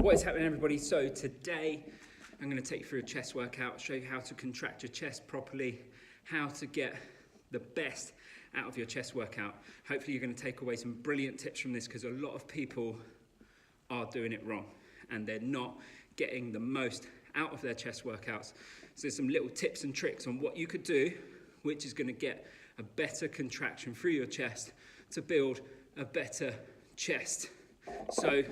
What is happening, everybody? So today I'm going to take you through a chest workout, show you how to contract your chest properly, how to get the best out of your chest workout. Hopefully you're going to take away some brilliant tips from this, because a lot of people are doing it wrong and they're not getting the most out of their chest workouts. So there's some little tips and tricks on what you could do, which is going to get a better contraction through your chest to build a better chest. So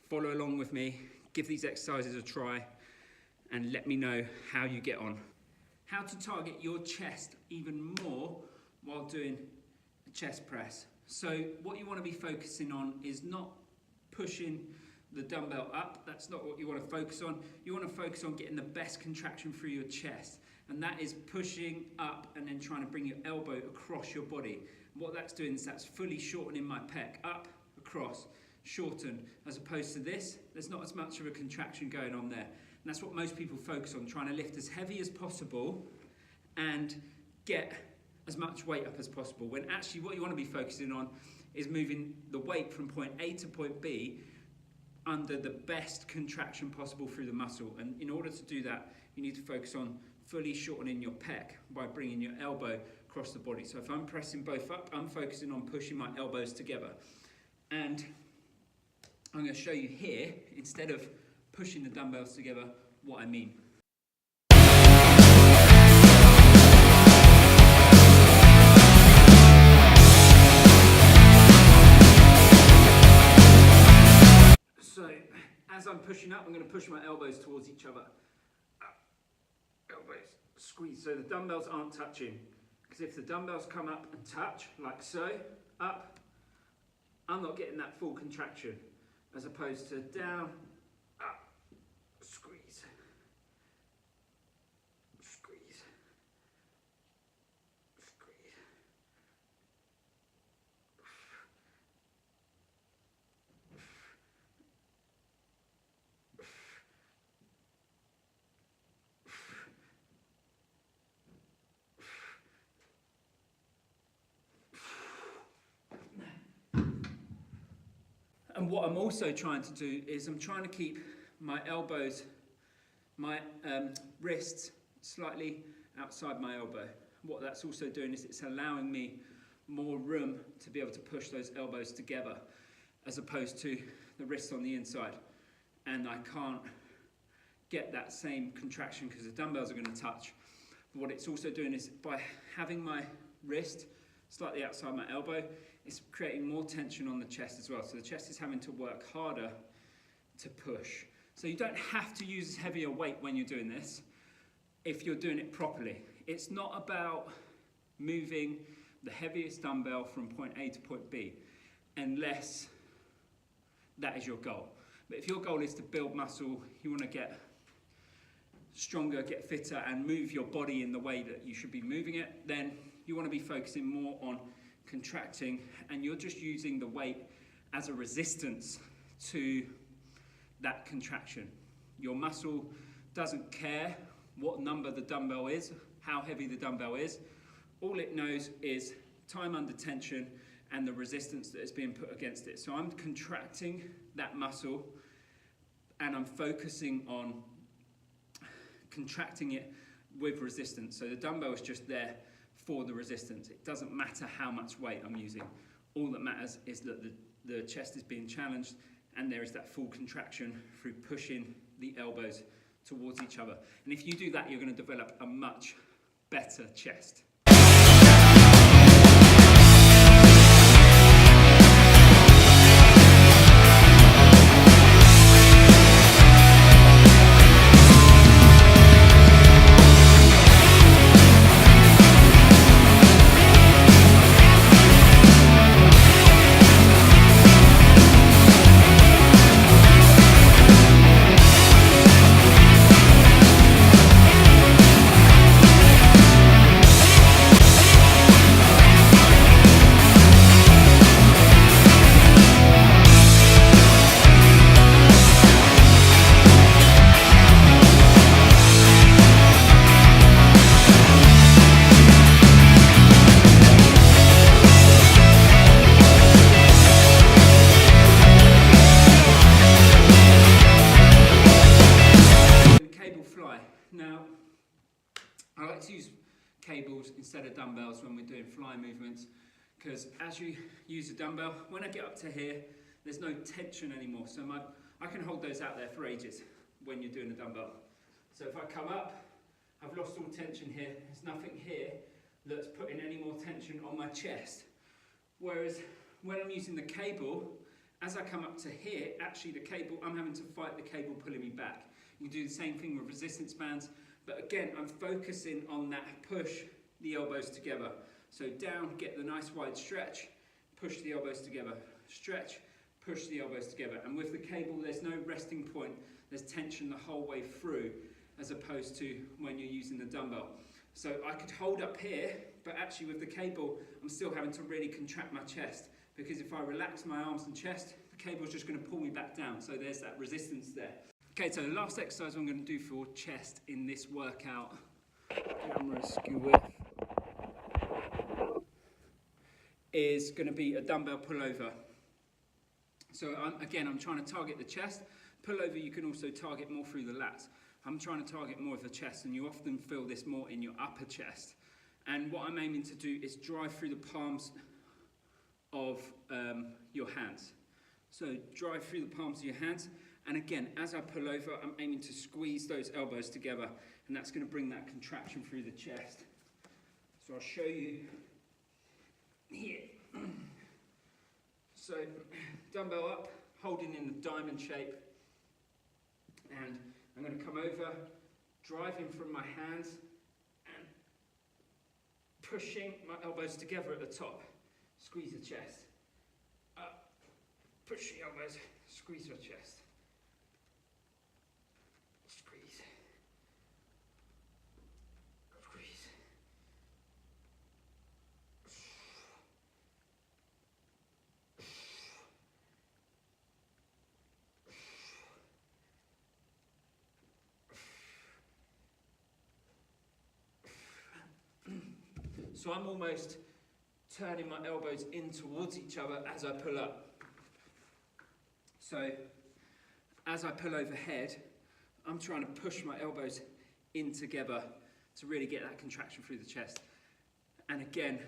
follow along with me, give these exercises a try, and let me know how you get on. How to target your chest even more while doing a chest press. So what you want to be focusing on is not pushing the dumbbell up. That's not what you want to focus on. You want to focus on getting the best contraction through your chest, and that is pushing up and then trying to bring your elbow across your body. What that's doing is that's fully shortening my pec, up, across, shorten, as opposed to this. There's not as much of a contraction going on there. And that's what most people focus on, trying to lift as heavy as possible and get as much weight up as possible, when actually what you want to be focusing on is moving the weight from point A to point B under the best contraction possible through the muscle. And in order to do that, you need to focus on fully shortening your pec by bringing your elbow across the body. So if I'm pressing both up, I'm focusing on pushing my elbows together. And I'm going to show you here, instead of pushing the dumbbells together, what I mean. So, as I'm pushing up, I'm going to push my elbows towards each other. Up, elbows, squeeze, so the dumbbells aren't touching. Because if the dumbbells come up and touch, like so, up, I'm not getting that full contraction. As opposed to down, up, squeeze, squeeze, squeeze. And what I'm also trying to do is I'm trying to keep my elbows, my wrists slightly outside my elbow. What that's also doing is it's allowing me more room to be able to push those elbows together, as opposed to the wrists on the inside. And I can't get that same contraction because the dumbbells are going to touch. But what it's also doing is, by having my wrist slightly outside my elbow, it's creating more tension on the chest as well. So the chest is having to work harder to push. So you don't have to use heavier weight when you're doing this, if you're doing it properly. It's not about moving the heaviest dumbbell from point A to point B, unless that is your goal. But if your goal is to build muscle, you want to get stronger, get fitter, and move your body in the way that you should be moving it, then you want to be focusing more on contracting, and you're just using the weight as a resistance to that contraction. Your muscle doesn't care what number the dumbbell is, how heavy the dumbbell is. All it knows is time under tension and the resistance that is being put against it. So I'm contracting that muscle and I'm focusing on contracting it with resistance. So the dumbbell is just there for the resistance. It doesn't matter how much weight I'm using. All that matters is that the chest is being challenged and there is that full contraction through pushing the elbows towards each other. And if you do that, you're going to develop a much better chest. like to use cables instead of dumbbells when we're doing fly movements, because as you use a dumbbell, when I get up to here, there's no tension anymore. So I can hold those out there for ages when you're doing a dumbbell. So if I come up, I've lost all tension here. There's nothing here that's putting any more tension on my chest. Whereas when I'm using the cable, as I come up to here, actually the cable, I'm having to fight the cable pulling me back. You can do the same thing with resistance bands, but again, I'm focusing on that push the elbows together. So down, get the nice wide stretch, push the elbows together, stretch, push the elbows together. And with the cable, there's no resting point. There's tension the whole way through, as opposed to when you're using the dumbbell. So I could hold up here, but actually with the cable, I'm still having to really contract my chest, because if I relax my arms and chest, the cable's just going to pull me back down. So there's that resistance there. Okay, so the last exercise I'm going to do for chest in this workout, camera skew width, is going to be a dumbbell pullover. So I'm trying to target the chest. Pullover, you can also target more through the lats. I'm trying to target more of the chest, and you often feel this more in your upper chest. And what I'm aiming to do is drive through the palms of your hands. So drive through the palms of your hands. And again, as I pull over, I'm aiming to squeeze those elbows together, and that's going to bring that contraction through the chest. So I'll show you here. So dumbbell up, holding in the diamond shape, and I'm going to come over, driving from my hands and pushing my elbows together at the top. Squeeze the chest. Up, push the elbows, squeeze your chest. Squeeze. Squeeze. So I'm almost turning my elbows in towards each other as I pull up. So as I pull overhead, I'm trying to push my elbows in together to really get that contraction through the chest. And again,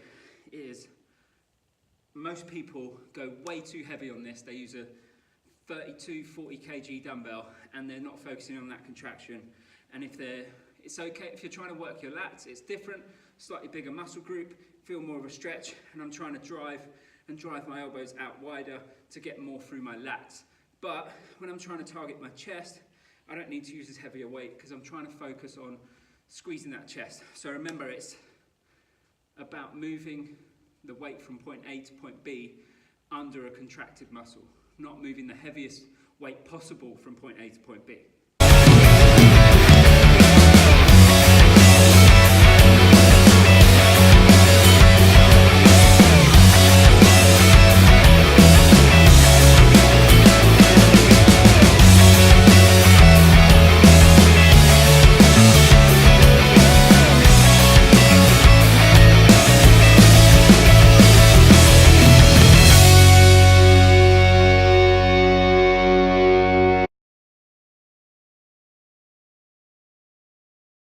most people go way too heavy on this. They use a 32, 40 kg dumbbell, and they're not focusing on that contraction. And it's okay if you're trying to work your lats, it's different, slightly bigger muscle group, feel more of a stretch, and I'm trying to drive my elbows out wider to get more through my lats. But when I'm trying to target my chest, I don't need to use as heavy a weight, because I'm trying to focus on squeezing that chest. So remember, it's about moving the weight from point A to point B under a contracted muscle, not moving the heaviest weight possible from point A to point B.